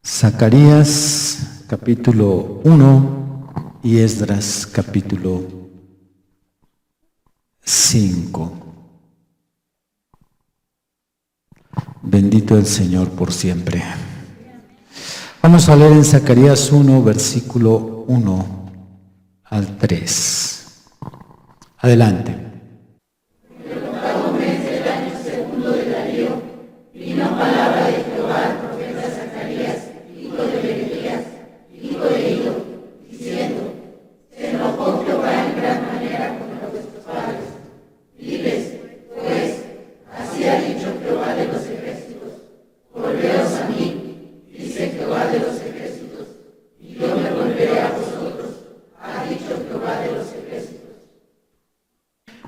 Zacarías capítulo 1 y Esdras capítulo 5. Bendito el Señor por siempre. Vamos a leer en Zacarías 1, versículo 1 al 3. Adelante.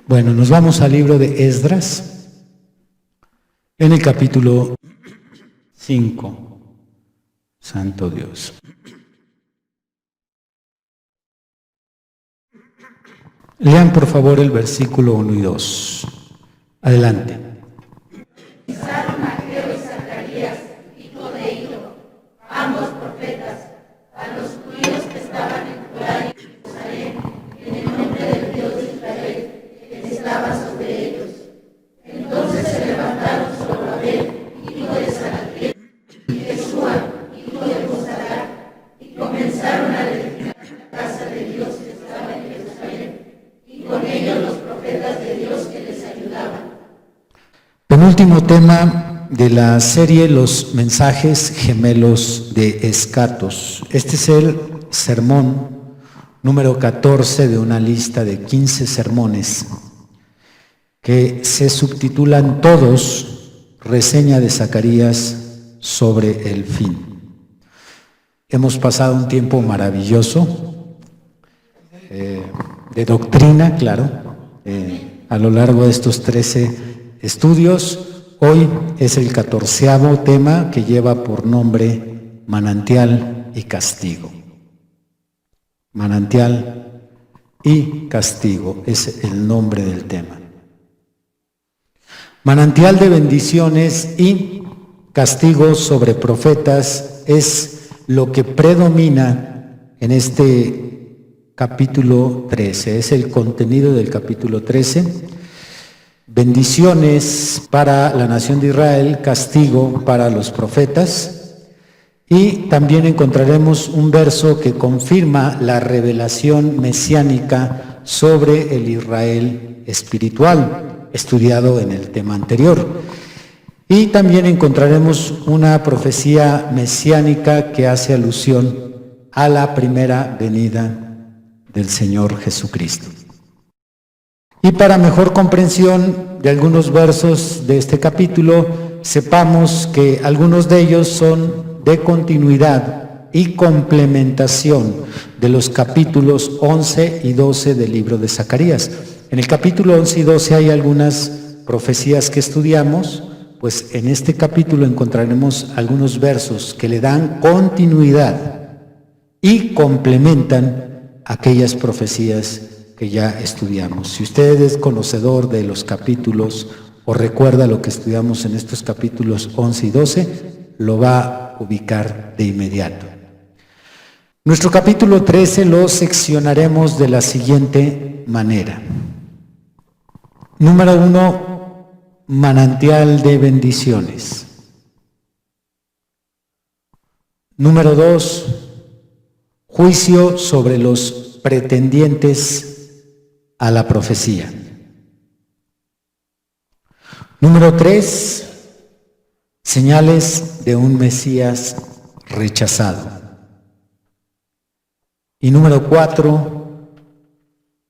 Bueno, nos vamos al libro de Esdras, en el capítulo 5. Santo Dios. Lean por favor el versículo 1 y 2. Adelante. Penúltimo tema de la serie Los mensajes gemelos de Escatos. Este es el sermón número 14 de una lista de 15 sermones que se subtitulan todos Reseña de Zacarías sobre el fin. Hemos pasado un tiempo maravilloso de doctrina, claro, a lo largo de estos 13 estudios. Hoy es el 14º tema que lleva por nombre Manantial y Castigo. Manantial y Castigo es el nombre del tema. Manantial de bendiciones y castigo sobre profetas es lo que predomina en este capítulo 13. Es el contenido del capítulo 13. Bendiciones para la nación de Israel, castigo para los profetas, y también encontraremos un verso que confirma la revelación mesiánica sobre el Israel espiritual, estudiado en el tema anterior. Y también encontraremos una profecía mesiánica que hace alusión a la primera venida del Señor Jesucristo. Y para mejor comprensión de algunos versos de este capítulo, sepamos que algunos de ellos son de continuidad y complementación de los capítulos 11 y 12 del libro de Zacarías. En el capítulo 11 y 12 hay algunas profecías que estudiamos, pues en este capítulo encontraremos algunos versos que le dan continuidad y complementan aquellas profecías que ya estudiamos. Si usted es conocedor de los capítulos o recuerda lo que estudiamos en estos capítulos 11 y 12, lo va a ubicar de inmediato. Nuestro capítulo 13 lo seccionaremos de la siguiente manera. Número 1, manantial de bendiciones. Número 2, juicio sobre los pretendientes a la profecía. Número 3, señales de un Mesías rechazado. Y número 4,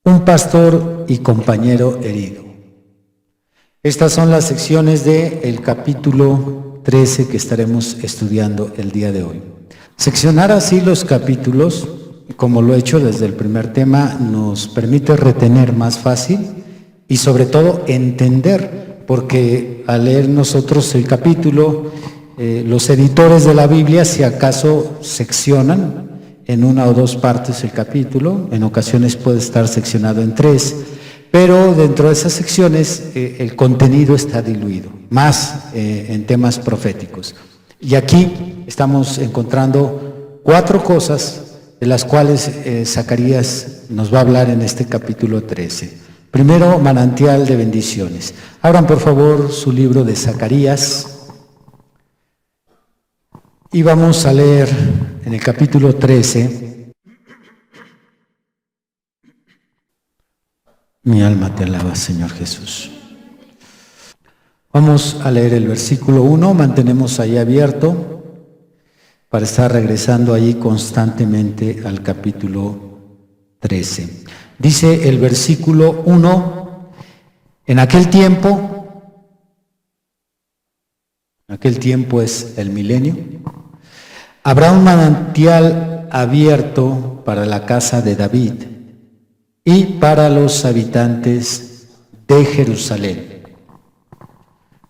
un pastor y compañero herido. Estas son las secciones del capítulo 13 que estaremos estudiando el día de hoy. Seccionar así los capítulos, como lo he hecho desde el primer tema, nos permite retener más fácil y sobre todo entender, porque al leer nosotros el capítulo, los editores de la Biblia, si acaso seccionan en una o dos partes el capítulo, en ocasiones puede estar seccionado en 3, pero dentro de esas secciones el contenido está diluido, más en temas proféticos. Y aquí estamos encontrando 4 cosas de las cuales Zacarías nos va a hablar en este capítulo 13. Primero, manantial de bendiciones. Abran por favor su libro de Zacarías y vamos a leer en el capítulo 13. Mi alma te alaba, Señor Jesús. Vamos a leer el versículo 1, mantenemos ahí abierto para estar regresando ahí constantemente al capítulo 13. Dice el versículo 1, en aquel tiempo es el milenio, habrá un manantial abierto para la casa de David y para los habitantes de Jerusalén,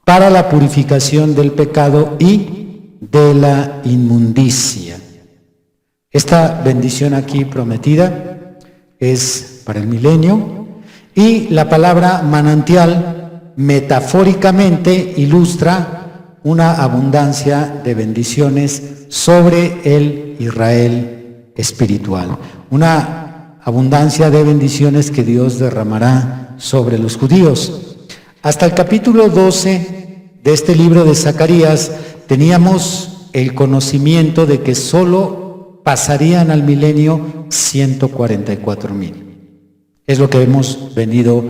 para la purificación del pecado y de la inmundicia. Esta bendición aquí prometida es para el milenio y la palabra manantial metafóricamente ilustra una abundancia de bendiciones sobre el Israel espiritual, una abundancia de bendiciones que Dios derramará sobre los judíos. Hasta el capítulo 12 de este libro de Zacarías teníamos el conocimiento de que solo pasarían al milenio 144,000. Es lo que hemos venido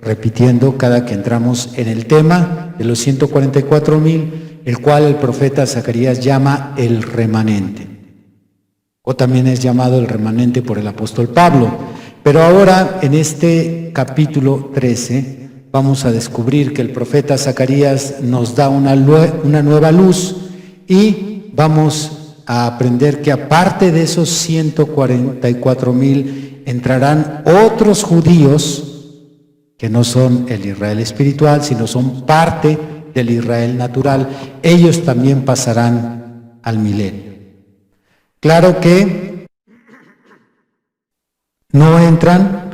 repitiendo cada que entramos en el tema de los 144,000, el cual el profeta Zacarías llama el remanente, o también es llamado el remanente por el apóstol Pablo. Pero ahora en este capítulo 13 vamos a descubrir que el profeta Zacarías nos da una nueva luz y vamos a aprender que aparte de esos 144,000 entrarán otros judíos que no son el Israel espiritual, sino son parte del Israel natural. Ellos también pasarán al milenio. Claro que no entran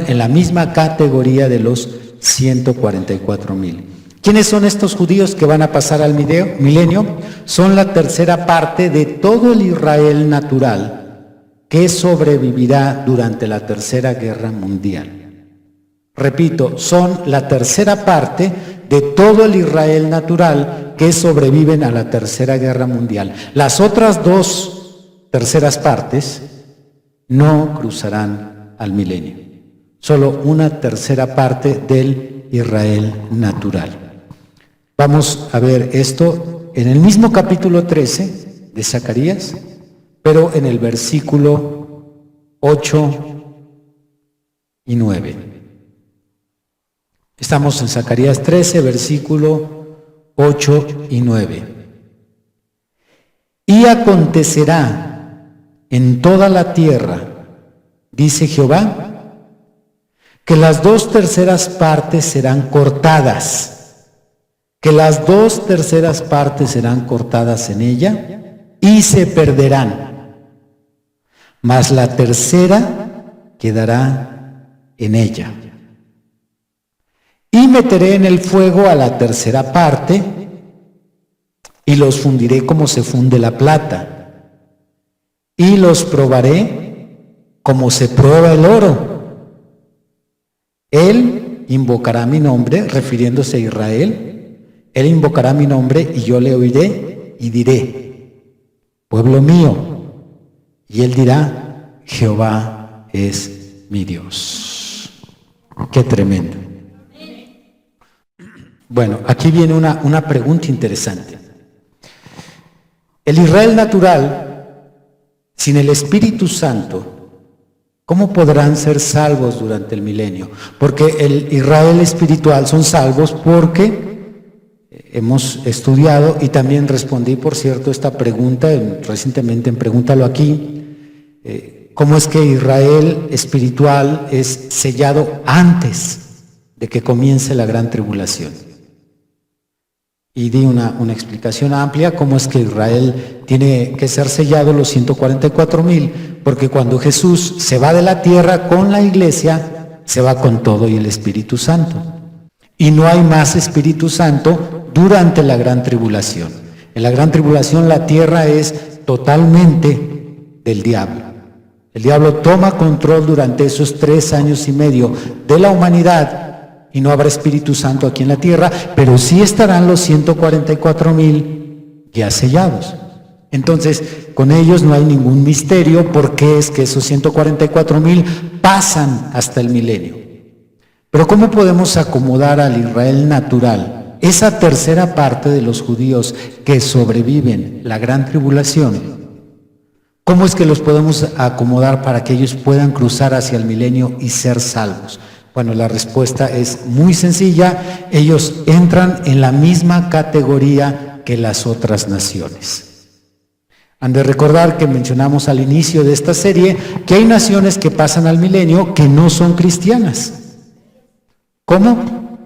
en la misma categoría de los 144,000. ¿Quiénes son estos judíos que van a pasar al milenio? Son la tercera parte de todo el Israel natural que sobrevivirá durante la Tercera Guerra Mundial. Repito, son la tercera parte de todo el Israel natural que sobreviven a la Tercera Guerra Mundial. Las otras 2 terceras partes no cruzarán al milenio. Solo una tercera parte del Israel natural. Vamos a ver esto en el mismo capítulo 13 de Zacarías, pero en el versículo 8 y 9. Estamos en Zacarías 13, versículo 8 y 9. Y acontecerá en toda la tierra, dice Jehová, que las 2 terceras partes serán cortadas, que las 2 terceras partes serán cortadas en ella y se perderán, mas la tercera quedará en ella. Y meteré en el fuego a la tercera parte y los fundiré como se funde la plata y los probaré como se prueba el oro. Él invocará mi nombre, refiriéndose a Israel. Él invocará mi nombre y yo le oiré y diré, pueblo mío. Y él dirá, Jehová es mi Dios. Qué tremendo. Bueno, aquí viene una pregunta interesante. El Israel natural, sin el Espíritu Santo, ¿cómo podrán ser salvos durante el milenio? Porque el Israel espiritual son salvos porque hemos estudiado y también respondí, por cierto, esta pregunta recientemente en Pregúntalo Aquí, ¿cómo es que Israel espiritual es sellado antes de que comience la gran tribulación? Y di una explicación amplia, cómo es que Israel tiene que ser sellado los 144,000, porque cuando Jesús se va de la tierra con la iglesia, se va con todo y el Espíritu Santo. Y no hay más Espíritu Santo durante la gran tribulación. En la gran tribulación la tierra es totalmente del diablo. El diablo toma control durante esos 3 años y medio de la humanidad y no habrá Espíritu Santo aquí en la tierra, pero sí estarán los 144,000 ya sellados. Entonces, con ellos no hay ningún misterio porque es que esos 144,000 pasan hasta el milenio. Pero ¿cómo podemos acomodar al Israel natural, esa tercera parte de los judíos que sobreviven la gran tribulación? ¿Cómo es que los podemos acomodar para que ellos puedan cruzar hacia el milenio y ser salvos? Bueno, la respuesta es muy sencilla. Ellos entran en la misma categoría que las otras naciones. Han de recordar que mencionamos al inicio de esta serie que hay naciones que pasan al milenio que no son cristianas. ¿Cómo?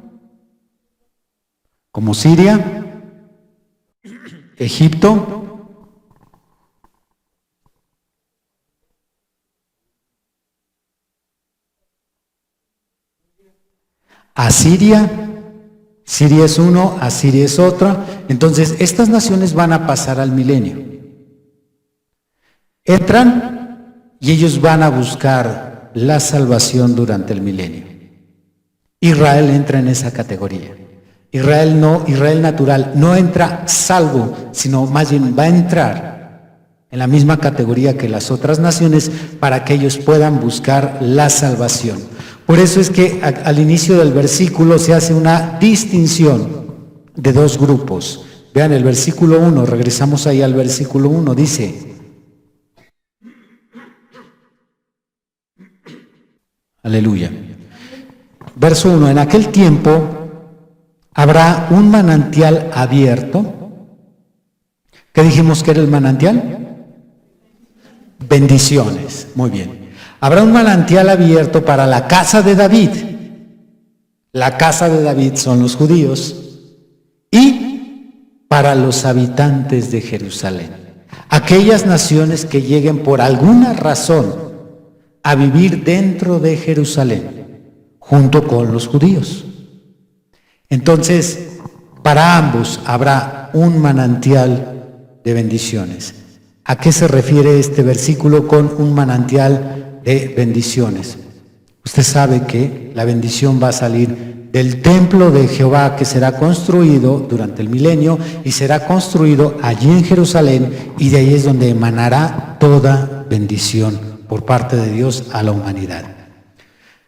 Como Siria, Egipto, Asiria. Siria es uno, Asiria es otra. Entonces, estas naciones van a pasar al milenio. Entran y ellos van a buscar la salvación durante el milenio. Israel entra en esa categoría. Israel natural, no entra salvo, sino más bien va a entrar en la misma categoría que las otras naciones para que ellos puedan buscar la salvación. Por eso es que al inicio del versículo se hace una distinción de 2 grupos. Vean el versículo 1, regresamos ahí al versículo 1, dice: aleluya. Verso 1, en aquel tiempo habrá un manantial abierto. ¿Qué dijimos que era el manantial? Bendiciones, muy bien. Habrá un manantial abierto para la casa de David. La casa de David son los judíos. Y para los habitantes de Jerusalén. Aquellas naciones que lleguen por alguna razón a vivir dentro de Jerusalén, junto con los judíos. Entonces, para ambos habrá un manantial de bendiciones. ¿A qué se refiere este versículo con un manantial de bendiciones? Usted sabe que la bendición va a salir del templo de Jehová que será construido durante el milenio y será construido allí en Jerusalén, y de ahí es donde emanará toda bendición por parte de Dios a la humanidad.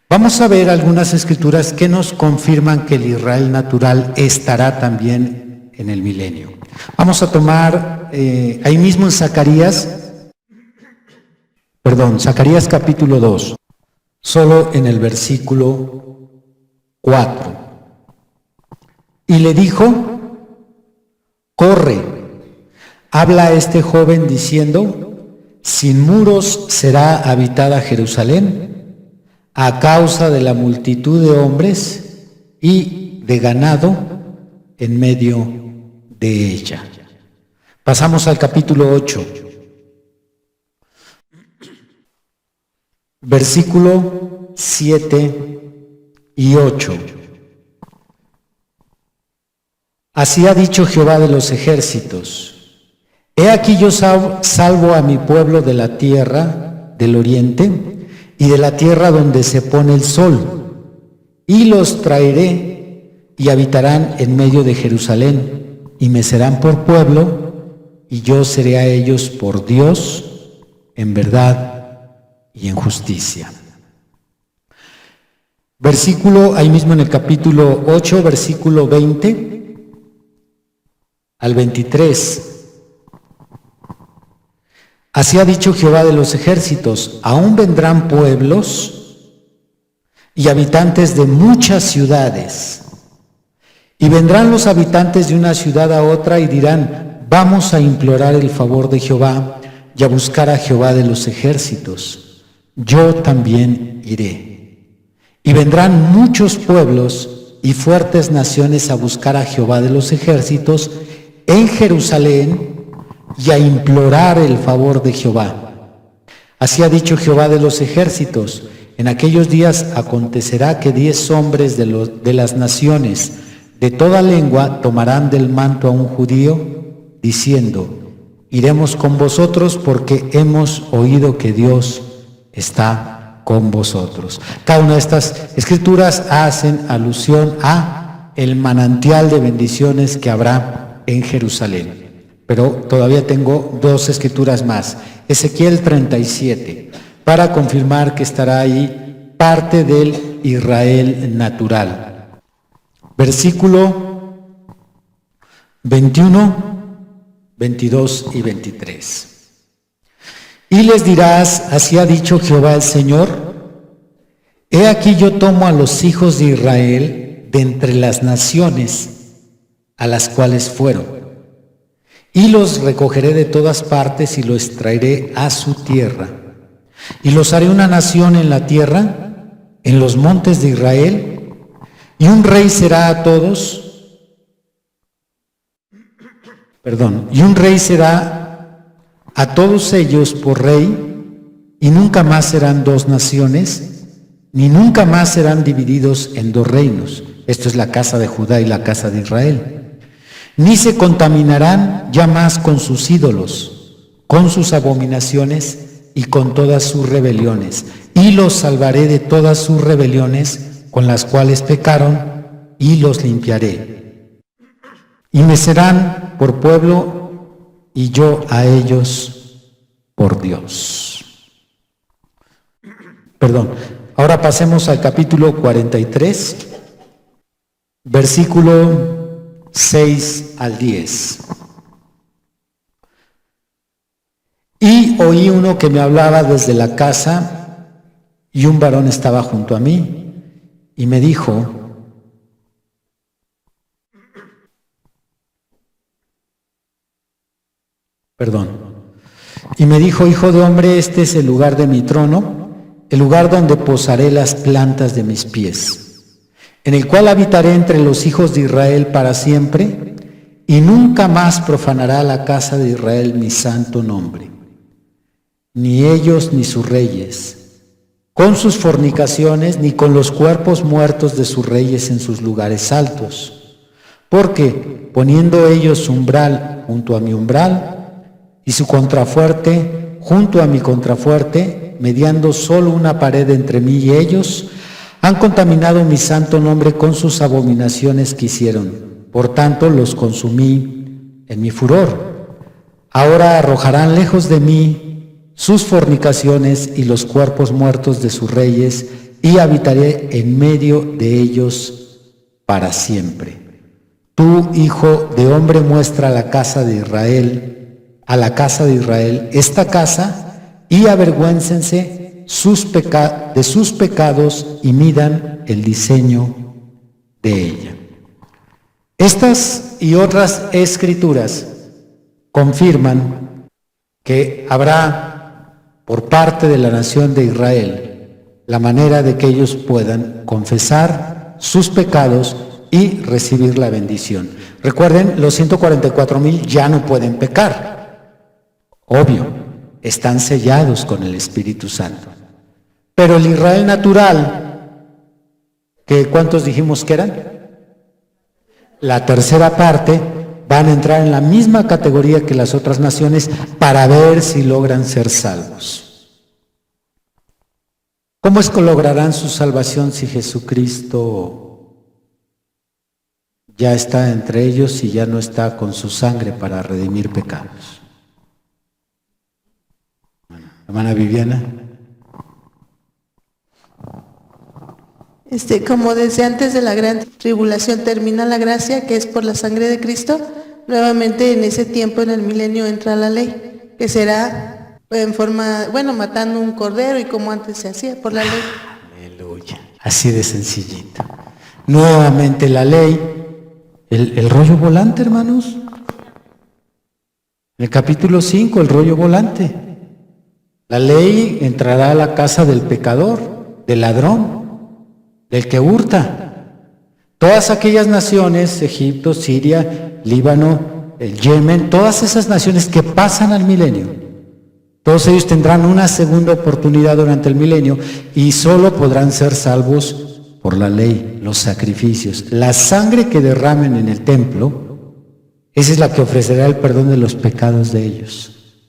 Vamos a ver algunas escrituras que nos confirman que el Israel natural estará también en el milenio. Vamos a tomar ahí mismo en Zacarías capítulo 2, solo en el versículo 4. Y le dijo: corre, habla a este joven diciendo: sin muros será habitada Jerusalén, a causa de la multitud de hombres y de ganado en medio de ella. Pasamos al capítulo 8. Versículo 7 y 8. Así ha dicho Jehová de los ejércitos: he aquí yo salvo a mi pueblo de la tierra del oriente y de la tierra donde se pone el sol, y los traeré y habitarán en medio de Jerusalén, y me serán por pueblo, y yo seré a ellos por Dios, en verdad y en justicia. Versículo, ahí mismo en el capítulo 8, versículo 20 al 23. Así ha dicho Jehová de los ejércitos: aún vendrán pueblos y habitantes de muchas ciudades, y vendrán los habitantes de una ciudad a otra y dirán: vamos a implorar el favor de Jehová y a buscar a Jehová de los ejércitos. Yo también iré. Y vendrán muchos pueblos y fuertes naciones a buscar a Jehová de los ejércitos en Jerusalén y a implorar el favor de Jehová. Así ha dicho Jehová de los ejércitos: en aquellos días acontecerá que 10 hombres de las naciones de toda lengua tomarán del manto a un judío, diciendo: iremos con vosotros porque hemos oído que Dios está con vosotros. Cada una de estas escrituras hacen alusión a el manantial de bendiciones que habrá en Jerusalén. Pero todavía tengo dos escrituras más. Ezequiel 37, para confirmar que estará ahí parte del Israel natural. Versículo 21, 22 y 23. Y les dirás: así ha dicho Jehová el Señor: he aquí yo tomo a los hijos de Israel de entre las naciones a las cuales fueron, y los recogeré de todas partes y los traeré a su tierra, y los haré una nación en la tierra, en los montes de Israel, y un rey será a todos, y un rey será a todos ellos por rey, y nunca más serán dos naciones, ni nunca más serán divididos en dos reinos. Esto es la casa de Judá y la casa de Israel. Ni se contaminarán ya más con sus ídolos, con sus abominaciones y con todas sus rebeliones. Y los salvaré de todas sus rebeliones con las cuales pecaron, y los limpiaré. Y me serán por pueblo, y yo a ellos por Dios. Ahora pasemos al capítulo 43, versículo 6 al 10. Y oí uno que me hablaba desde la casa, y un varón estaba junto a mí, y me dijo: hijo de hombre, este es el lugar de mi trono, el lugar donde posaré las plantas de mis pies, en el cual habitaré entre los hijos de Israel para siempre, y nunca más profanará la casa de Israel mi santo nombre, ni ellos ni sus reyes, con sus fornicaciones, ni con los cuerpos muertos de sus reyes en sus lugares altos, porque poniendo ellos su umbral junto a mi umbral, y su contrafuerte junto a mi contrafuerte, mediando solo una pared entre mí y ellos, han contaminado mi santo nombre con sus abominaciones que hicieron. Por tanto, los consumí en mi furor. Ahora arrojarán lejos de mí sus fornicaciones y los cuerpos muertos de sus reyes, y habitaré en medio de ellos para siempre. Tú, hijo de hombre, muestra a la casa de Israel esta casa, y avergüéncense de sus pecados y midan el diseño de ella. Estas y otras escrituras confirman que habrá por parte de la nación de Israel la manera de que ellos puedan confesar sus pecados y recibir la bendición. Recuerden, los 144,000 ya no pueden pecar, obvio, están sellados con el Espíritu Santo. Pero el Israel natural, que ¿cuántos dijimos que eran? La tercera parte, van a entrar en la misma categoría que las otras naciones para ver si logran ser salvos. ¿Cómo es que lograrán su salvación si Jesucristo ya está entre ellos y ya no está con su sangre para redimir pecados? Hermana Viviana. Como desde antes de la gran tribulación termina la gracia, que es por la sangre de Cristo, nuevamente en ese tiempo, en el milenio, entra la ley, que será en forma, matando un cordero, y como antes se hacía por la ley. Aleluya. Así de sencillito. Nuevamente la ley, el rollo volante, hermanos. En el capítulo 5, el rollo volante. La ley entrará a la casa del pecador, del ladrón, del que hurta. Todas aquellas naciones, Egipto, Siria, Líbano, el Yemen, todas esas naciones que pasan al milenio, todos ellos tendrán una segunda oportunidad durante el milenio y solo podrán ser salvos por la ley, los sacrificios. La sangre que derramen en el templo Esa es la que ofrecerá el perdón de los pecados de ellos.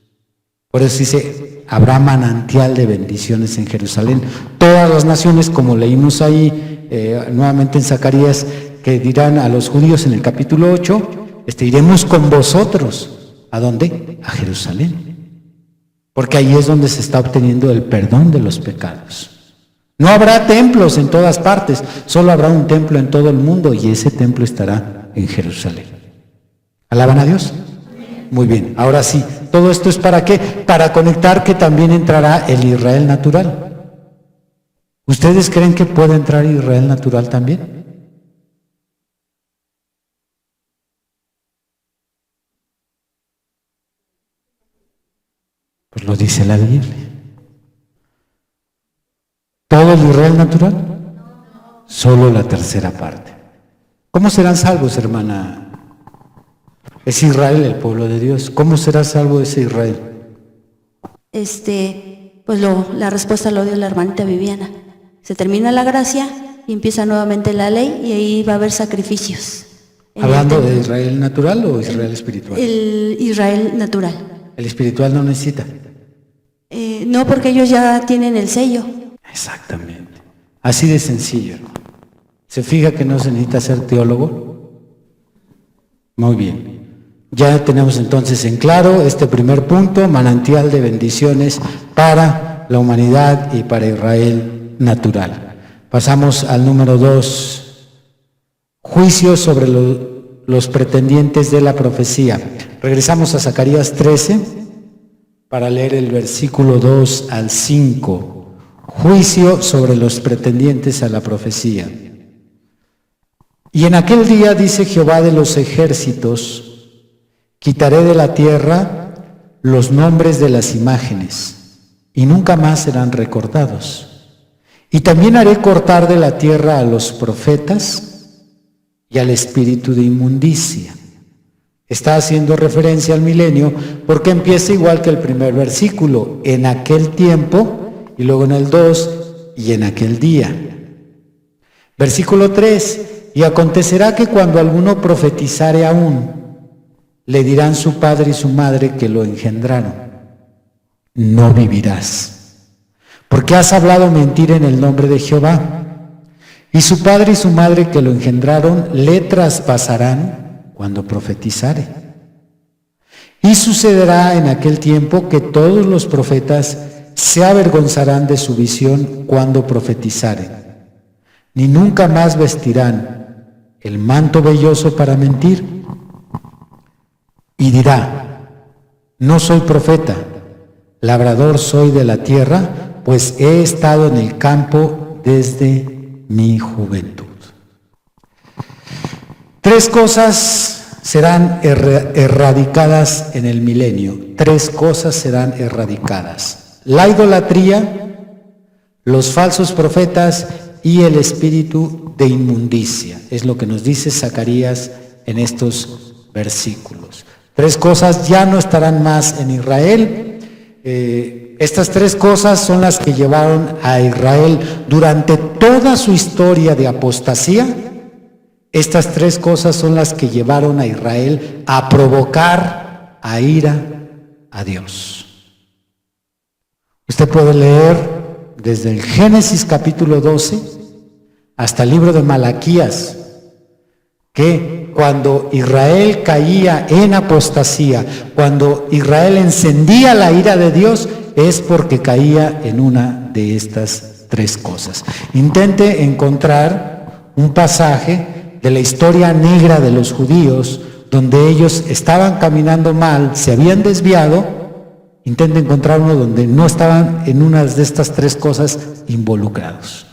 Por eso dice, habrá manantial de bendiciones en Jerusalén. Todas las naciones, como leímos ahí nuevamente en Zacarías, que dirán a los judíos en el capítulo 8, iremos con vosotros. ¿A dónde? A Jerusalén. Porque ahí es donde se está obteniendo el perdón de los pecados. No habrá templos en todas partes, solo habrá un templo en todo el mundo y ese templo estará en Jerusalén. ¿Alaban a Dios? Muy bien, ahora sí, todo esto es ¿para qué? Para conectar que también entrará el Israel natural. ¿Ustedes creen que puede entrar Israel natural también? Pues lo dice la Biblia. ¿Todo el Israel natural? Solo la tercera parte. ¿Cómo serán salvos, hermana? Es Israel el pueblo de Dios. ¿Cómo será salvo ese Israel? Pues la respuesta lo dio la hermanita Viviana. Se termina la gracia y empieza nuevamente la ley y ahí va a haber sacrificios. ¿Hablando de Israel natural o Israel espiritual? El Israel natural. ¿El espiritual no necesita? No, porque ellos ya tienen el sello. Exactamente. Así de sencillo. ¿Se fija que no se necesita ser teólogo? Muy bien. Ya tenemos entonces en claro este primer punto, manantial de bendiciones para la humanidad y para Israel natural. Pasamos al número 2, juicio sobre los pretendientes de la profecía. Regresamos a Zacarías 13 para leer el versículo 2 al 5. Juicio sobre los pretendientes a la profecía. Y en aquel día, dice Jehová de los ejércitos, quitaré de la tierra los nombres de las imágenes, y nunca más serán recordados. Y también haré cortar de la tierra a los profetas y al espíritu de inmundicia. Está haciendo referencia al milenio porque empieza igual que el primer versículo, en aquel tiempo, y luego en el 2, y en aquel día. Versículo 3, y acontecerá que cuando alguno profetizare aún, le dirán su padre y su madre que lo engendraron, no vivirás, porque has hablado mentira en el nombre de Jehová. Y su padre y su madre que lo engendraron le traspasarán cuando profetizare. Y sucederá en aquel tiempo que todos los profetas se avergonzarán de su visión cuando profetizaren, ni nunca más vestirán el manto velloso para mentir. Y dirá, no soy profeta, labrador soy de la tierra, pues he estado en el campo desde mi juventud. 3 cosas serán erradicadas en el milenio. 3 cosas serán erradicadas: la idolatría, los falsos profetas y el espíritu de inmundicia. Es lo que nos dice Zacarías en estos versículos. 3 cosas ya no estarán más en Israel. Estas 3 cosas son las que llevaron a Israel durante toda su historia de apostasía. Estas 3 cosas son las que llevaron a Israel a provocar a ira a Dios. Usted puede leer desde el Génesis capítulo 12 hasta el libro de Malaquías, que cuando Israel caía en apostasía, cuando Israel encendía la ira de Dios, es porque caía en una de estas 3 cosas. Intente encontrar un pasaje de la historia negra de los judíos, donde ellos estaban caminando mal, se habían desviado. Intente encontrar uno donde no estaban en una de estas 3 cosas involucrados.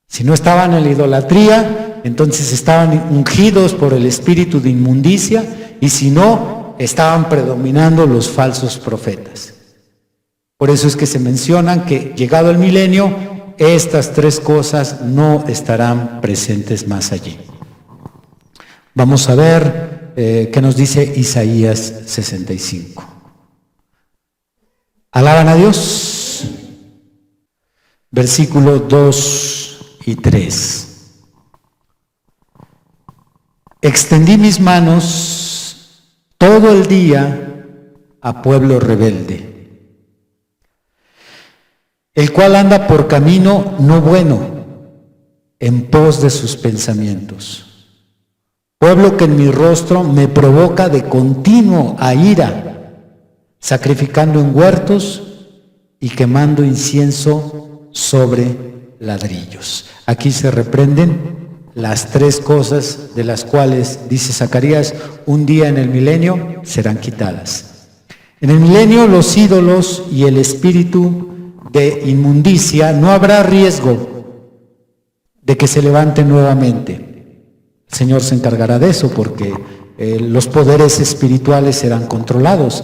Si no estaban en la idolatría, entonces estaban ungidos por el espíritu de inmundicia, y si no, estaban predominando los falsos profetas. Por eso es que se mencionan que llegado el milenio, estas 3 cosas no estarán presentes más allí. Vamos a ver qué nos dice Isaías 65. ¿Alaban a Dios? Versículo 2 y 3. Extendí mis manos todo el día a pueblo rebelde, el cual anda por camino no bueno, en pos de sus pensamientos. Pueblo que en mi rostro me provoca de continuo a ira, sacrificando en huertos y quemando incienso sobre ladrillos. Aquí se reprenden las tres cosas de las cuales, dice Zacarías, un día en el milenio serán quitadas. En el milenio los ídolos y el espíritu de inmundicia, no habrá riesgo de que se levanten nuevamente. El Señor se encargará de eso porque los poderes espirituales serán controlados.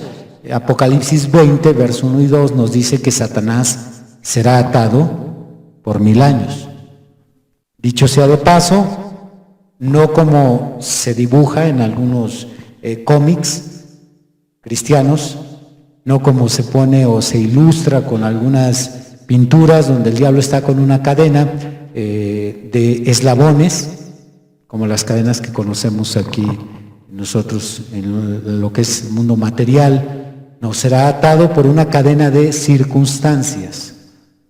Apocalipsis 20, verso 1 y 2 nos dice que Satanás será atado por 1000 años. Dicho sea de paso, no como se dibuja en algunos cómics cristianos, no como se pone o se ilustra con algunas pinturas donde el diablo está con una cadena de eslabones, como las cadenas que conocemos aquí nosotros en lo que es el mundo material. No, será atado por una cadena de circunstancias.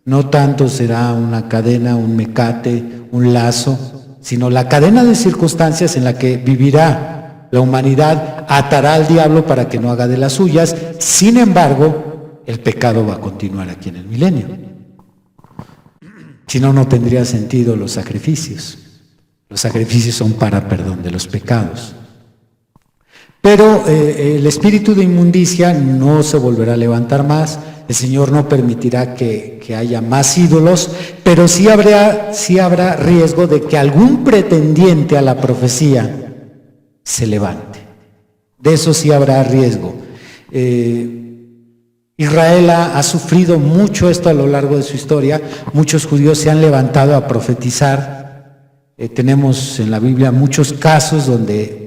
No tanto será una cadena, un mecate, un lazo, sino la cadena de circunstancias en la que vivirá la humanidad, atará al diablo para que no haga de las suyas. Sin embargo, el pecado va a continuar aquí en el milenio. Si no, no tendría sentido los sacrificios. Los sacrificios son para perdón de los pecados. Pero el espíritu de inmundicia no se volverá a levantar más. El Señor no permitirá que haya más ídolos, pero sí habrá riesgo de que algún pretendiente a la profecía se levante. De eso sí habrá riesgo. Israel ha sufrido mucho esto a lo largo de su historia. Muchos judíos se han levantado a profetizar. Tenemos en la Biblia muchos casos donde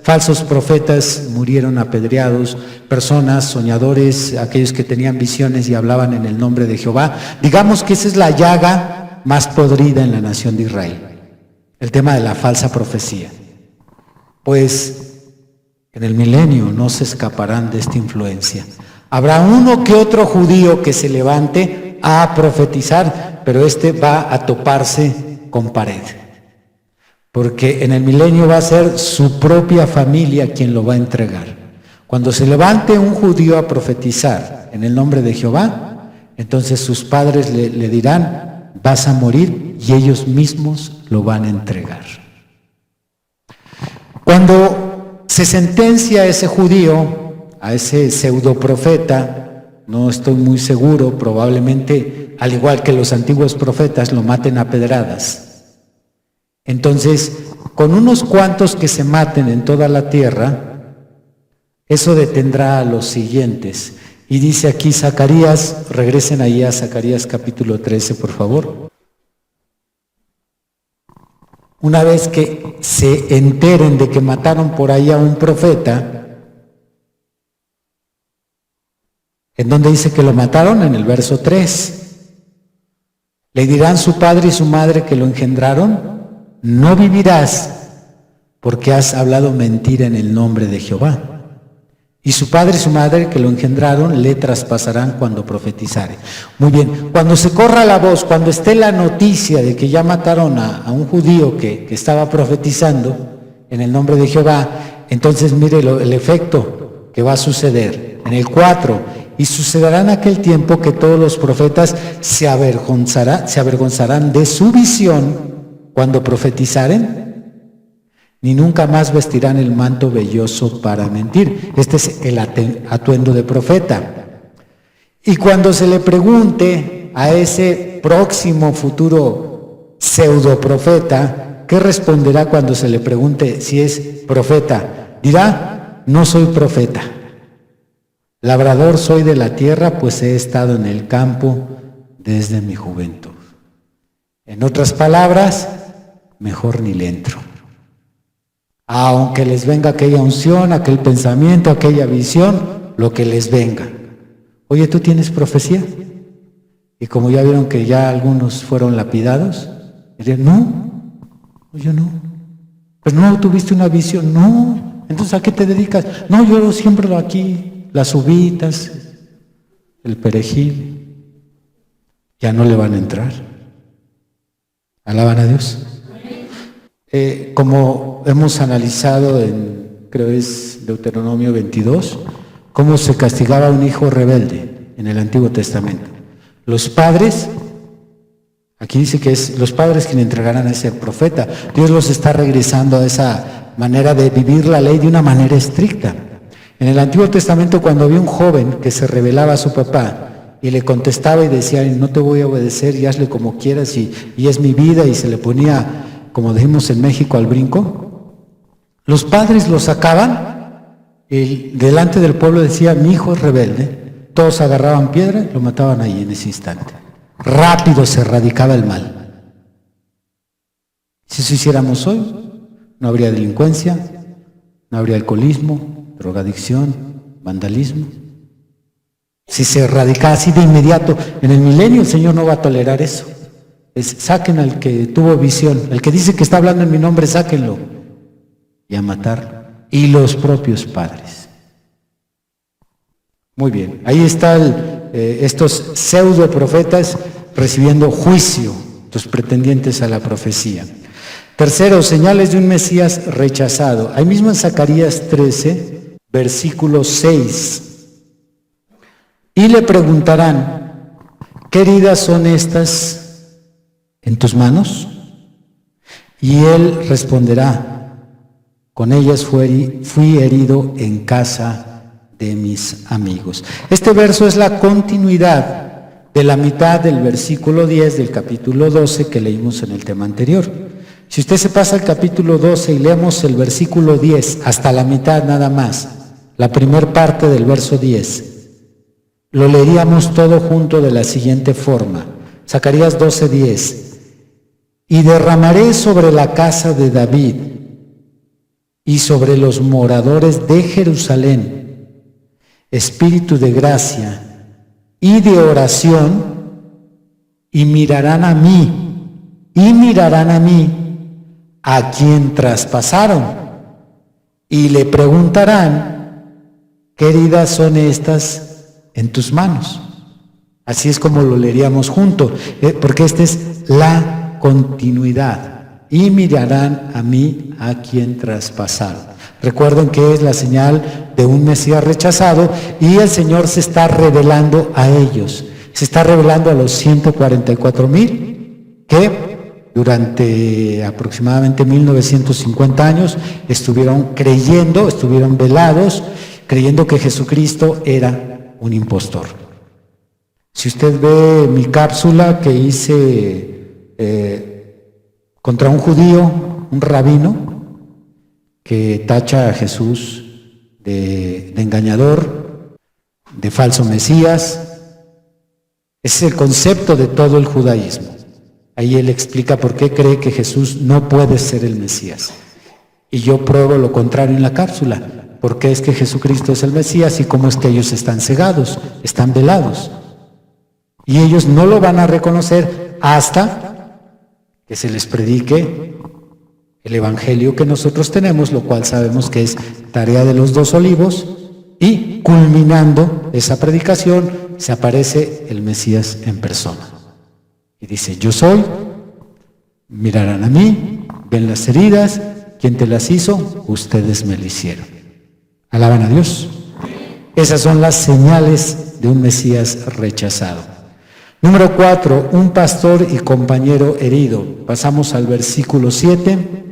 falsos profetas murieron apedreados, personas, soñadores, aquellos que tenían visiones y hablaban en el nombre de Jehová. Digamos que esa es la llaga más podrida en la nación de Israel, el tema de la falsa profecía. Pues en el milenio no se escaparán de esta influencia. Habrá uno que otro judío que se levante a profetizar, pero este va a toparse con pared, porque en el milenio va a ser su propia familia quien lo va a entregar. Cuando se levante un judío a profetizar en el nombre de Jehová, entonces sus padres le dirán: vas a morir, y ellos mismos lo van a entregar. Cuando se sentencia a ese judío, a ese pseudoprofeta, no estoy muy seguro, probablemente al igual que los antiguos profetas lo maten a pedradas. Entonces, con unos cuantos que se maten en toda la tierra, eso detendrá a los siguientes. Y dice aquí Zacarías, regresen ahí a Zacarías capítulo 13, por favor. Una vez que se enteren de que mataron por ahí a un profeta, ¿en dónde dice que lo mataron? En el verso 3. Le dirán su padre y su madre que lo engendraron: no vivirás, porque has hablado mentira en el nombre de Jehová. Y su padre y su madre que lo engendraron le traspasarán cuando profetizare. Muy bien, cuando se corra la voz, cuando esté la noticia de que ya mataron a un judío que estaba profetizando en el nombre de Jehová, entonces mire el efecto que va a suceder. En el 4, y sucederá en aquel tiempo que todos los profetas se avergonzarán de su visión cuando profetizaren, ni nunca más vestirán el manto velloso para mentir. Este es el atuendo de profeta. Y cuando se le pregunte a ese próximo futuro pseudoprofeta, ¿qué responderá cuando se le pregunte si es profeta? Dirá: no soy profeta. Labrador soy de la tierra, pues he estado en el campo desde mi juventud. En otras palabras, mejor ni le entro. Aunque les venga aquella unción, aquel pensamiento, aquella visión, lo que les venga. Oye, ¿tú tienes profecía? Y como ya vieron que ya algunos fueron lapidados, dirían: no, yo no. Pues no, ¿tuviste una visión? No, Entonces, ¿a qué te dedicas? No, yo siembro aquí las uvitas, el perejil. Ya no le van a entrar. ¿Alaban a Dios? Como hemos analizado creo es Deuteronomio 22, cómo se castigaba a un hijo rebelde en el Antiguo Testamento. Los padres, aquí dice que es los padres quienes entregarán a ese profeta. Dios los está regresando a esa manera de vivir la ley de una manera estricta. En el Antiguo Testamento, cuando había un joven que se rebelaba a su papá y le contestaba y decía, no te voy a obedecer y hazle como quieras y es mi vida, y se le ponía, como decimos en México, al brinco, los padres lo sacaban y delante del pueblo decía, mi hijo es rebelde. Todos agarraban piedra y lo mataban ahí en ese instante. Rápido se erradicaba el mal. Si eso hiciéramos hoy, no habría delincuencia, no habría alcoholismo, drogadicción, vandalismo. Si se erradicara así de inmediato, en el milenio el Señor no va a tolerar eso. Saquen al que tuvo visión, el que dice que está hablando en mi nombre, sáquenlo. Y a matar, y los propios padres. Muy bien, ahí están estos pseudo profetas recibiendo juicio, los pretendientes a la profecía. Tercero, señales de un Mesías rechazado. Ahí mismo en Zacarías 13, versículo 6. Y le preguntarán, ¿qué heridas son estas en tus manos? Y él responderá, con ellas fui herido en casa de mis amigos. Este verso es la continuidad de la mitad del versículo 10 del capítulo 12 que leímos en el tema anterior. Si usted se pasa al capítulo 12 y leemos el versículo 10 hasta la mitad nada más, la primera parte del verso 10, lo leeríamos todo junto de la siguiente forma. Zacarías 12:10. Y derramaré sobre la casa de David y sobre los moradores de Jerusalén espíritu de gracia y de oración, y mirarán a mí, a quien traspasaron, y le preguntarán, ¿qué heridas son estas en tus manos? Así es como lo leeríamos junto, porque esta es la continuidad. Y mirarán a mí, a quien traspasaron. Recuerden que es la señal de un Mesías rechazado, y el Señor se está revelando a ellos. Se está revelando a los 144,000 que durante aproximadamente 1950 años estuvieron velados, creyendo que Jesucristo era un impostor. Si usted ve mi cápsula que hice contra un judío, un rabino, que tacha a Jesús de engañador, de falso Mesías. Ese es el concepto de todo el judaísmo. Ahí él explica por qué cree que Jesús no puede ser el Mesías. Y yo pruebo lo contrario en la cápsula. ¿Por qué es que Jesucristo es el Mesías y cómo es que ellos están cegados, están velados? Y ellos no lo van a reconocer hasta que se les predique el evangelio que nosotros tenemos, lo cual sabemos que es tarea de los 2 olivos, y culminando esa predicación se aparece el Mesías en persona. Y dice, yo soy, mirarán a mí, ven las heridas, ¿quién te las hizo? Ustedes me las hicieron. ¿Alaban a Dios? Esas son las señales de un Mesías rechazado. Número 4, un pastor y compañero herido. Pasamos al versículo 7.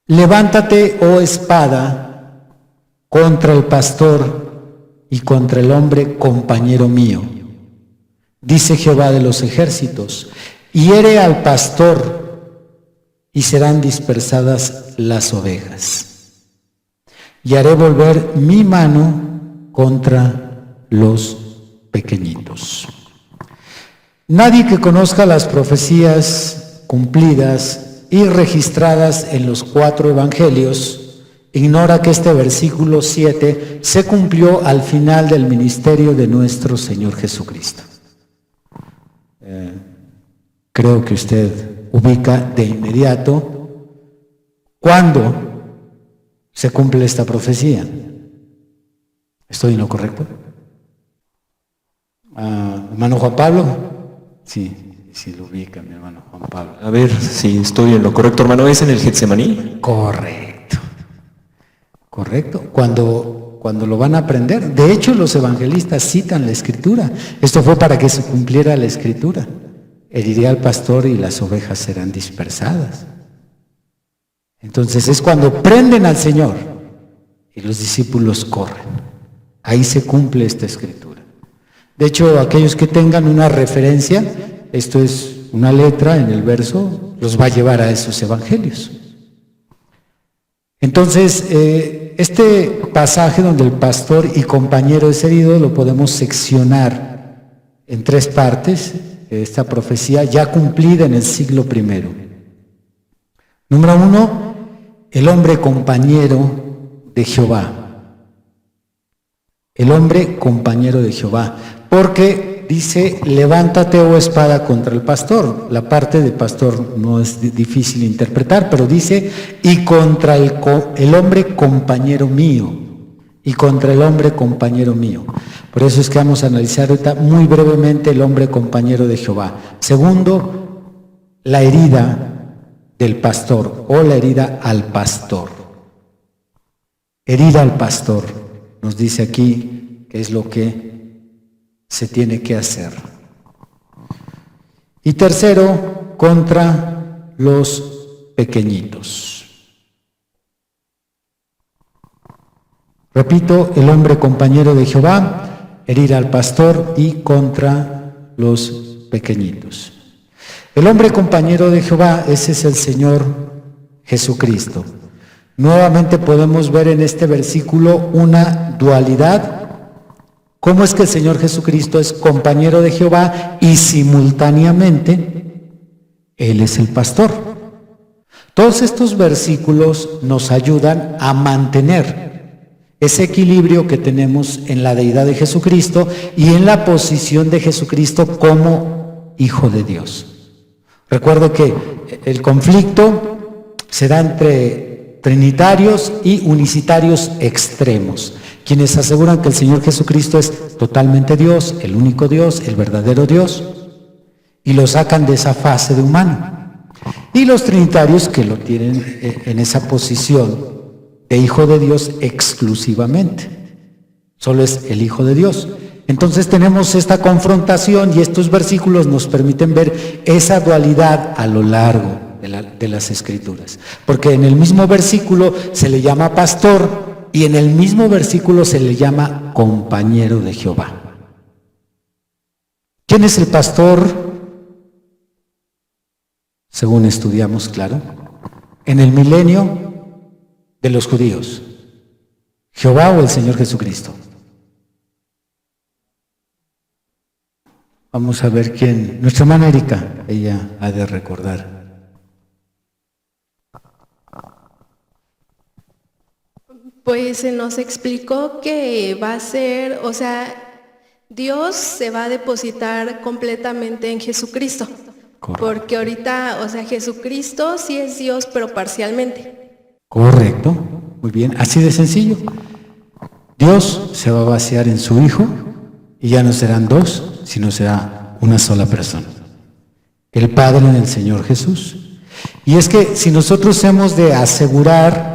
Levántate, oh espada, contra el pastor y contra el hombre compañero mío, dice Jehová de los ejércitos, hiere al pastor y serán dispersadas las ovejas. Y haré volver mi mano contra los pequeñitos. Nadie que conozca las profecías cumplidas y registradas en los 4 evangelios ignora que este versículo 7 se cumplió al final del ministerio de nuestro Señor Jesucristo. Creo que usted ubica de inmediato cuando se cumple esta profecía. ¿Estoy en lo correcto? ¿Hermano Juan Pablo? Sí, lo ubica mi hermano Juan Pablo. A ver si estoy en lo correcto, hermano. ¿Es en el Getsemaní? Correcto. Cuando lo van a aprender. De hecho, los evangelistas citan la Escritura. Esto fue para que se cumpliera la Escritura. Heriría al pastor y las ovejas serán dispersadas. Entonces es cuando prenden al Señor y los discípulos corren. Ahí se cumple esta Escritura. De hecho, aquellos que tengan una referencia, esto es una letra en el verso, los va a llevar a esos evangelios. Entonces, este pasaje donde el pastor y compañero es herido lo podemos seccionar en 3 partes. Esta profecía ya cumplida en el siglo I. Número 1, el hombre compañero de Jehová. El hombre compañero de Jehová. Porque dice, levántate, oh espada, contra el pastor. La parte de pastor no es difícil de interpretar, pero dice, y contra el hombre compañero mío. Y contra el hombre compañero mío. Por eso es que vamos a analizar ahorita muy brevemente el hombre compañero de Jehová. Segundo, la herida del pastor o la herida al pastor. Herida al pastor, nos dice aquí que es lo que se tiene que hacer. Y tercero, contra los pequeñitos. Repito, el hombre compañero de Jehová, herir al pastor y contra los pequeñitos. El hombre compañero de Jehová, ese es el Señor Jesucristo. Nuevamente podemos ver en este versículo una dualidad. ¿Cómo es que el Señor Jesucristo es compañero de Jehová y simultáneamente Él es el pastor? Todos estos versículos nos ayudan a mantener ese equilibrio que tenemos en la deidad de Jesucristo y en la posición de Jesucristo como Hijo de Dios. Recuerdo que el conflicto se da entre trinitarios y unicitarios extremos, quienes aseguran que el Señor Jesucristo es totalmente Dios, el único Dios, el verdadero Dios, y lo sacan de esa fase de humano. Y los trinitarios que lo tienen en esa posición de Hijo de Dios exclusivamente. Solo es el Hijo de Dios. Entonces tenemos esta confrontación y estos versículos nos permiten ver esa dualidad a lo largo de las Escrituras. Porque en el mismo versículo se le llama pastor y en el mismo versículo se le llama compañero de Jehová. ¿Quién es el pastor? Según estudiamos, claro, en el milenio de los judíos, ¿Jehová o el Señor Jesucristo? Vamos a ver quién. Nuestra hermana Erika, ella ha de recordar. Pues se nos explicó que va a ser, o sea, Dios se va a depositar completamente en Jesucristo. Correcto. Porque ahorita, o sea, Jesucristo sí es Dios, pero parcialmente. Correcto, muy bien, así de sencillo. Dios se va a vaciar en su Hijo y ya no serán 2, sino será una sola persona. El Padre en el Señor Jesús. Y es que si nosotros hemos de asegurar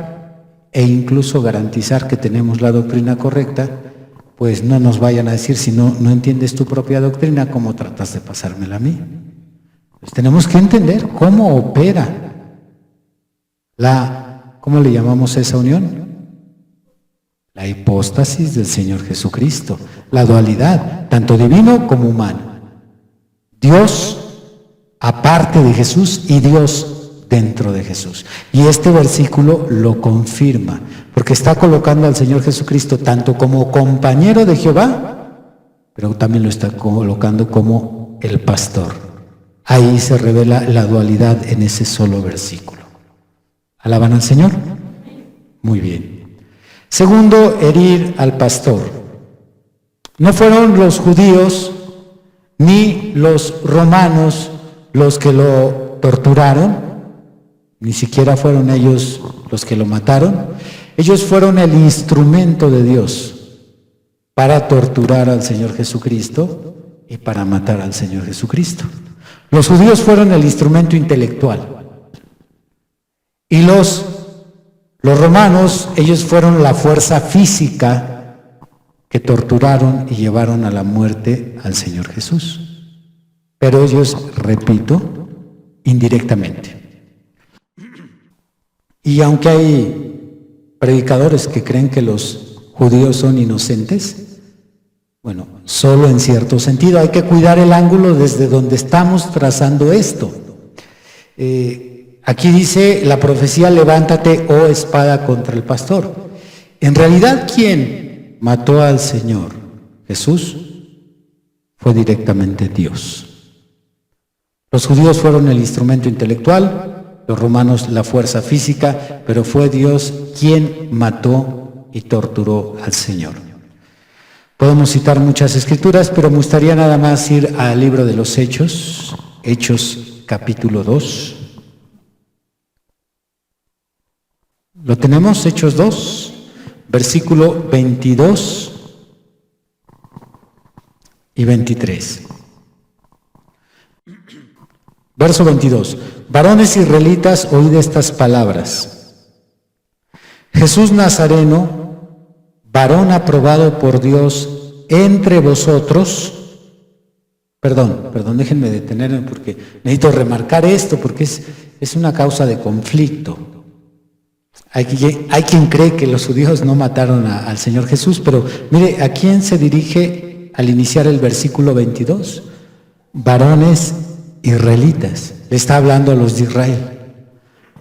e incluso garantizar que tenemos la doctrina correcta, pues no nos vayan a decir, si no entiendes tu propia doctrina, ¿cómo tratas de pasármela a mí? Pues tenemos que entender cómo opera ¿cómo le llamamos a esa unión? La hipóstasis del Señor Jesucristo, la dualidad, tanto divino como humano. Dios aparte de Jesús y Dios dentro de Jesús. Y este versículo lo confirma, porque está colocando al Señor Jesucristo tanto como compañero de Jehová, pero también lo está colocando como el pastor. Ahí se revela la dualidad en ese solo versículo. ¿Alaban al Señor? Muy bien. Segundo, herir al pastor. No fueron los judíos ni los romanos los que lo torturaron, ni siquiera fueron ellos los que lo mataron. Ellos fueron el instrumento de Dios para torturar al Señor Jesucristo y para matar al Señor Jesucristo. Los judíos fueron el instrumento intelectual. Y los romanos, ellos fueron la fuerza física que torturaron y llevaron a la muerte al Señor Jesús. Pero ellos, repito, indirectamente. Y aunque hay predicadores que creen que los judíos son inocentes, bueno, solo en cierto sentido. Hay que cuidar el ángulo desde donde estamos trazando esto. Aquí dice la profecía, levántate, oh espada, contra el pastor. En realidad, ¿quién mató al Señor Jesús? Fue directamente Dios. Los judíos fueron el instrumento intelectual, los romanos la fuerza física, pero fue Dios quien mató y torturó al Señor. Podemos citar muchas escrituras, pero me gustaría nada más ir al libro de los Hechos, Hechos capítulo 2. ¿Lo tenemos? Hechos 2, versículo 22 y 23. Verso 22. Varones israelitas, oíd estas palabras. Jesús Nazareno, varón aprobado por Dios entre vosotros. Perdón, déjenme detenerme porque necesito remarcar esto, porque es una causa de conflicto. Hay quien cree que los judíos no mataron al Señor Jesús, pero mire, ¿a quién se dirige al iniciar el versículo 22? Varones israelitas. Le está hablando a los de Israel.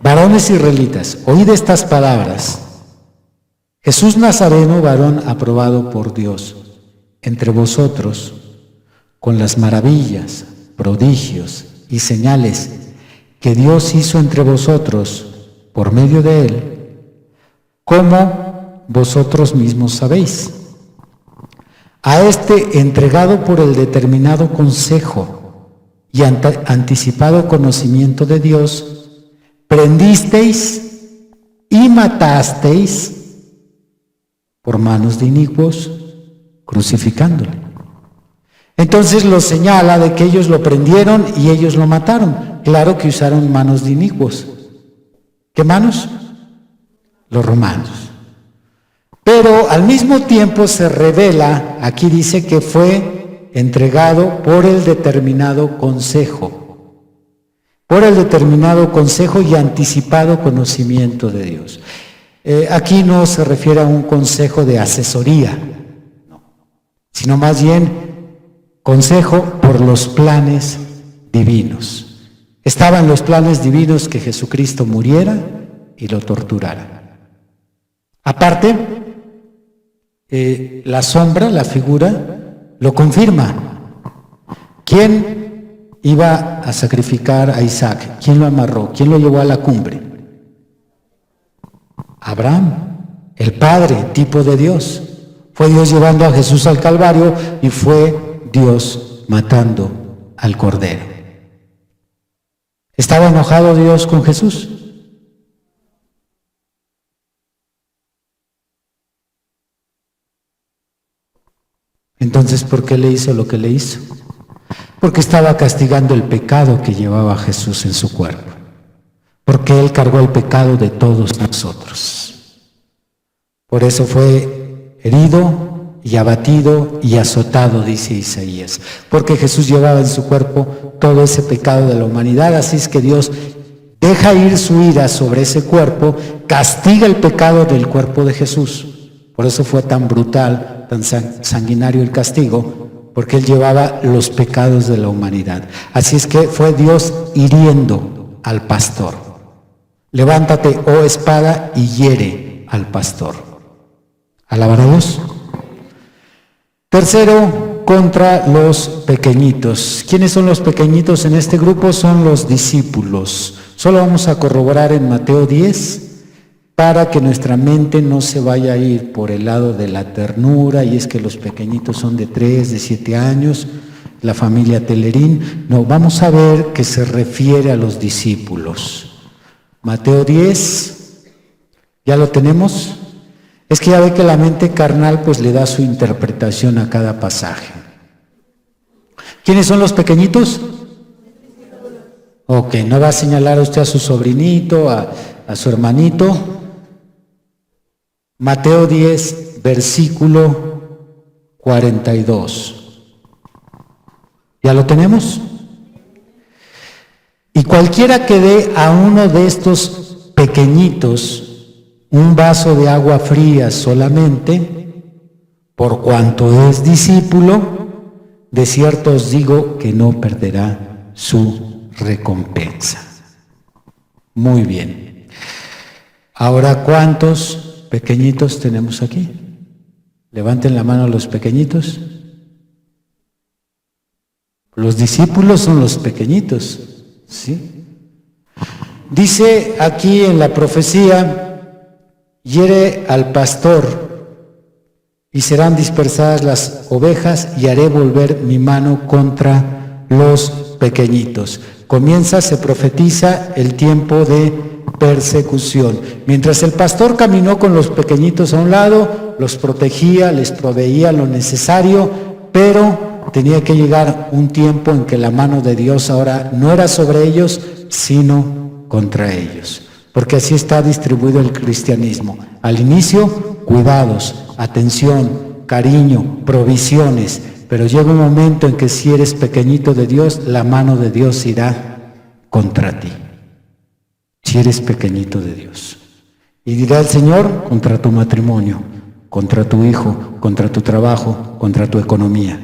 Varones israelitas, oíd estas palabras. Jesús Nazareno, varón aprobado por Dios entre vosotros, con las maravillas, prodigios y señales que Dios hizo entre vosotros por medio de él, como vosotros mismos sabéis. A este entregado por el determinado consejo y anticipado conocimiento de Dios, prendisteis y matasteis por manos de inicuos, crucificándole. Entonces lo señala de que ellos lo prendieron y ellos lo mataron. Claro que usaron manos de inicuos. ¿Qué manos? Los romanos. Pero al mismo tiempo se revela, aquí dice que fue entregado por el determinado consejo. Por el determinado consejo y anticipado conocimiento de Dios. Aquí no se refiere a un consejo de asesoría, no, sino más bien consejo por los planes divinos. Estaban los planes divinos que Jesucristo muriera y lo torturara. Aparte, la sombra, la figura, lo confirma. ¿Quién iba a sacrificar a Isaac? ¿Quién lo amarró? ¿Quién lo llevó a la cumbre? Abraham, el Padre, tipo de Dios. Fue Dios llevando a Jesús al Calvario y fue Dios matando al Cordero. ¿Estaba enojado Dios con Jesús? Entonces, ¿por qué le hizo lo que le hizo? Porque estaba castigando el pecado que llevaba Jesús en su cuerpo. Porque Él cargó el pecado de todos nosotros. Por eso fue herido y abatido y azotado, dice Isaías. Porque Jesús llevaba en su cuerpo todo ese pecado de la humanidad. Así es que Dios deja ir su ira sobre ese cuerpo, castiga el pecado del cuerpo de Jesús. Por eso fue tan brutal, tan sanguinario el castigo, porque Él llevaba los pecados de la humanidad. Así es que fue Dios hiriendo al pastor. Levántate, oh espada, y hiere al pastor. ¿Alabar a Dios? Tercero, contra los pequeñitos. ¿Quiénes son los pequeñitos en este grupo? Son los discípulos. Solo vamos a corroborar en Mateo 10 para que nuestra mente no se vaya a ir por el lado de la ternura, y es que los pequeñitos son de 3, de 7 años, la familia Telerín. No, vamos a ver que se refiere a los discípulos. Mateo 10, ¿ya lo tenemos? Es que ya ve que la mente carnal pues le da su interpretación a cada pasaje. ¿Quiénes son los pequeñitos? Ok, no va a señalar usted a su sobrinito, a su hermanito. Mateo 10, versículo 42. ¿Ya lo tenemos? Y cualquiera que dé a uno de estos pequeñitos un vaso de agua fría solamente, por cuanto es discípulo, de cierto os digo que no perderá su recompensa. Muy bien. Ahora, ¿cuántos pequeñitos tenemos aquí? Levanten la mano los pequeñitos. Los discípulos son los pequeñitos, ¿sí? Dice aquí en la profecía: hiere al pastor y serán dispersadas las ovejas y haré volver mi mano contra los pequeñitos. Comienza, se profetiza el tiempo de persecución. Mientras el pastor caminó con los pequeñitos a un lado, los protegía, les proveía lo necesario, pero tenía que llegar un tiempo en que la mano de Dios ahora no era sobre ellos, sino contra ellos. Porque así está distribuido el cristianismo. Al inicio, cuidados, atención, cariño, provisiones, pero llega un momento en que si eres pequeñito de Dios, la mano de Dios irá contra ti. Si eres pequeñito de Dios. Y dirá el Señor contra tu matrimonio, contra tu hijo, contra tu trabajo, contra tu economía.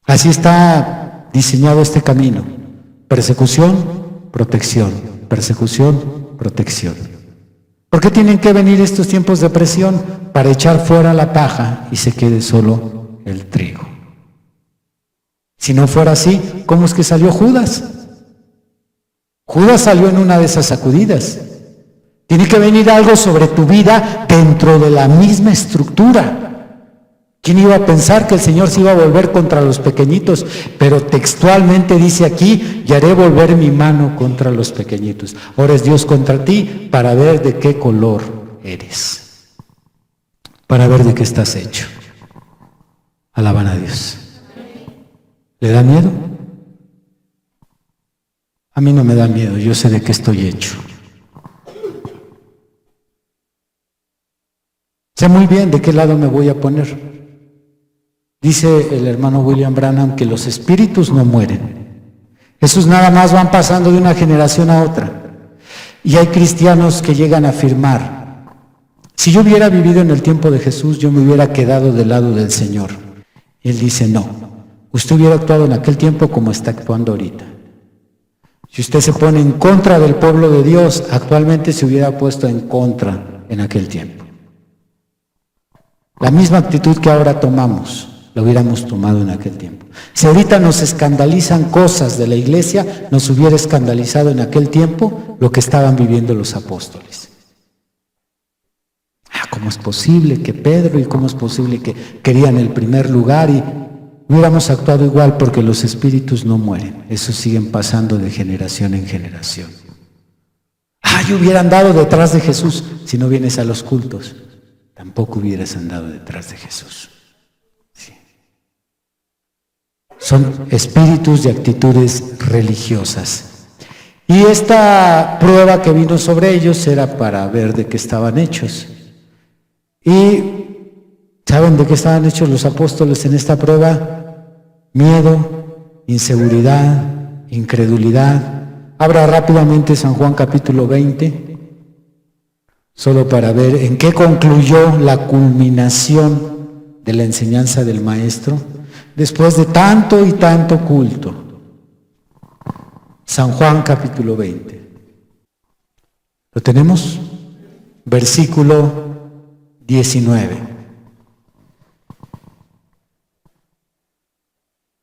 Así está diseñado este camino. Persecución, protección, persecución, protección. ¿Por qué tienen que venir estos tiempos de presión? Para echar fuera la paja y se quede solo el trigo. Si no fuera así, ¿cómo es que salió Judas? Judas salió en una de esas sacudidas. Tiene que venir algo sobre tu vida dentro de la misma estructura. ¿Quién iba a pensar que el Señor se iba a volver contra los pequeñitos? Pero textualmente dice aquí: y haré volver mi mano contra los pequeñitos. Ahora es Dios contra ti para ver de qué color eres, para ver de qué estás hecho. Alaban a Dios. ¿Le da miedo? A mí no me da miedo, yo sé de qué estoy hecho. Sé muy bien de qué lado me voy a poner. Dice el hermano William Branham que los espíritus no mueren. Esos nada más van pasando de una generación a otra. Y hay cristianos que llegan a afirmar: si yo hubiera vivido en el tiempo de Jesús, yo me hubiera quedado del lado del Señor. Y él dice: no, usted hubiera actuado en aquel tiempo como está actuando ahorita. Si usted se pone en contra del pueblo de Dios, actualmente se hubiera puesto en contra en aquel tiempo. La misma actitud que ahora tomamos, lo hubiéramos tomado en aquel tiempo. Si ahorita nos escandalizan cosas de la iglesia, nos hubiera escandalizado en aquel tiempo lo que estaban viviendo los apóstoles. ¿Cómo es posible que Pedro y cómo es posible que querían el primer lugar? Y hubiéramos actuado igual, porque los espíritus no mueren. Esos siguen pasando de generación en generación. Yo hubiera andado detrás de Jesús. Si no vienes a los cultos, tampoco hubieras andado detrás de Jesús. Son espíritus de actitudes religiosas. Y esta prueba que vino sobre ellos era para ver de qué estaban hechos. ¿Y saben de qué estaban hechos los apóstoles en esta prueba? Miedo, inseguridad, incredulidad. Abra rápidamente San Juan capítulo 20, solo para ver en qué concluyó la culminación de la enseñanza del Maestro. Después de tanto y tanto culto. San Juan capítulo 20. ¿Lo tenemos? Versículo 19.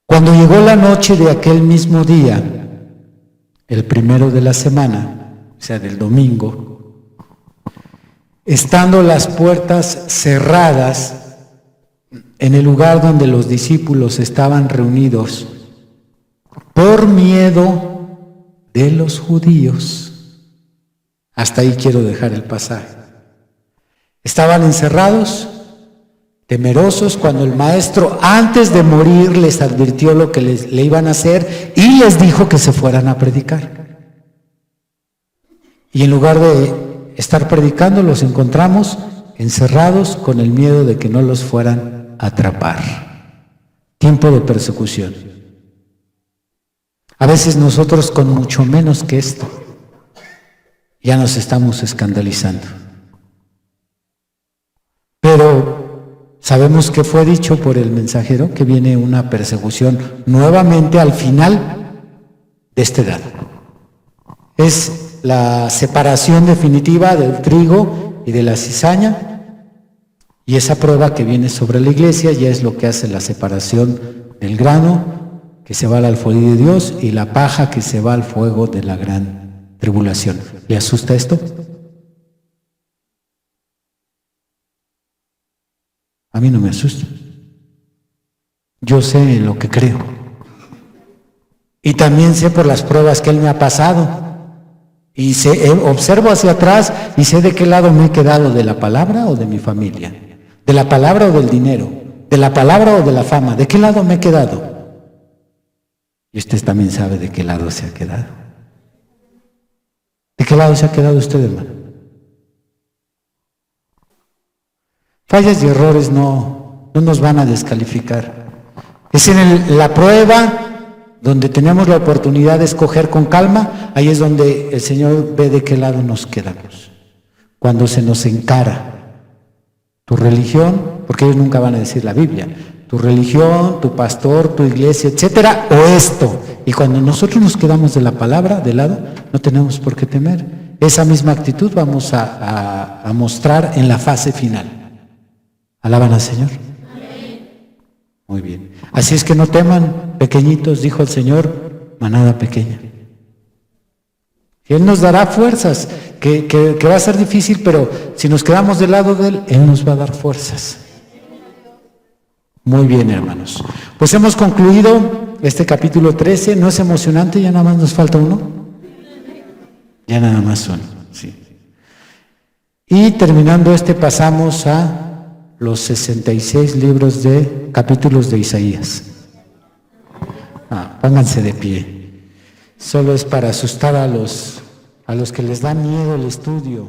Cuando llegó la noche de aquel mismo día, el primero de la semana, o sea, del domingo, estando las puertas cerradas en el lugar donde los discípulos estaban reunidos, por miedo de los judíos. Hasta ahí quiero dejar el pasaje. Estaban encerrados, temerosos, cuando el maestro antes de morir les advirtió lo que le iban a hacer y les dijo que se fueran a predicar. Y en lugar de estar predicando, los encontramos encerrados con el miedo de que no los fueran a atrapar. Tiempo de persecución. A veces nosotros con mucho menos que esto ya nos estamos escandalizando. Pero sabemos que fue dicho por el mensajero que viene una persecución nuevamente al final de esta edad. Es la separación definitiva del trigo y de la cizaña, y esa prueba que viene sobre la iglesia ya es lo que hace la separación del grano que se va al alfolí de Dios y la paja que se va al fuego de la gran tribulación. ¿Le asusta esto? A mí no me asusta. Yo sé en lo que creo. Y también sé por las pruebas que Él me ha pasado. Y observo hacia atrás y sé de qué lado me he quedado, de la palabra o de mi familia, de la palabra o del dinero, de la palabra o de la fama. ¿De qué lado me he quedado? Y usted también sabe de qué lado se ha quedado. ¿De qué lado se ha quedado usted, hermano? Fallas y errores no nos van a descalificar. Es en la prueba donde tenemos la oportunidad de escoger con calma, ahí es donde el Señor ve de qué lado nos quedamos. Cuando se nos encara tu religión, porque ellos nunca van a decir la Biblia, tu religión, tu pastor, tu iglesia, etcétera, o esto. Y cuando nosotros nos quedamos de la palabra de lado, no tenemos por qué temer. Esa misma actitud vamos a mostrar en la fase final. ¿Alaban al Señor? Muy bien. Así es que no teman, pequeñitos, dijo el Señor, manada pequeña. Él nos dará fuerzas, que va a ser difícil, pero si nos quedamos del lado de Él, Él nos va a dar fuerzas. Muy bien, hermanos. Pues hemos concluido este capítulo 13. ¿No es emocionante? Ya nada más nos falta uno. Ya nada más uno, sí. Y terminando pasamos a los 66 capítulos de Isaías. Pónganse de pie. Solo es para asustar a los que les da miedo el estudio.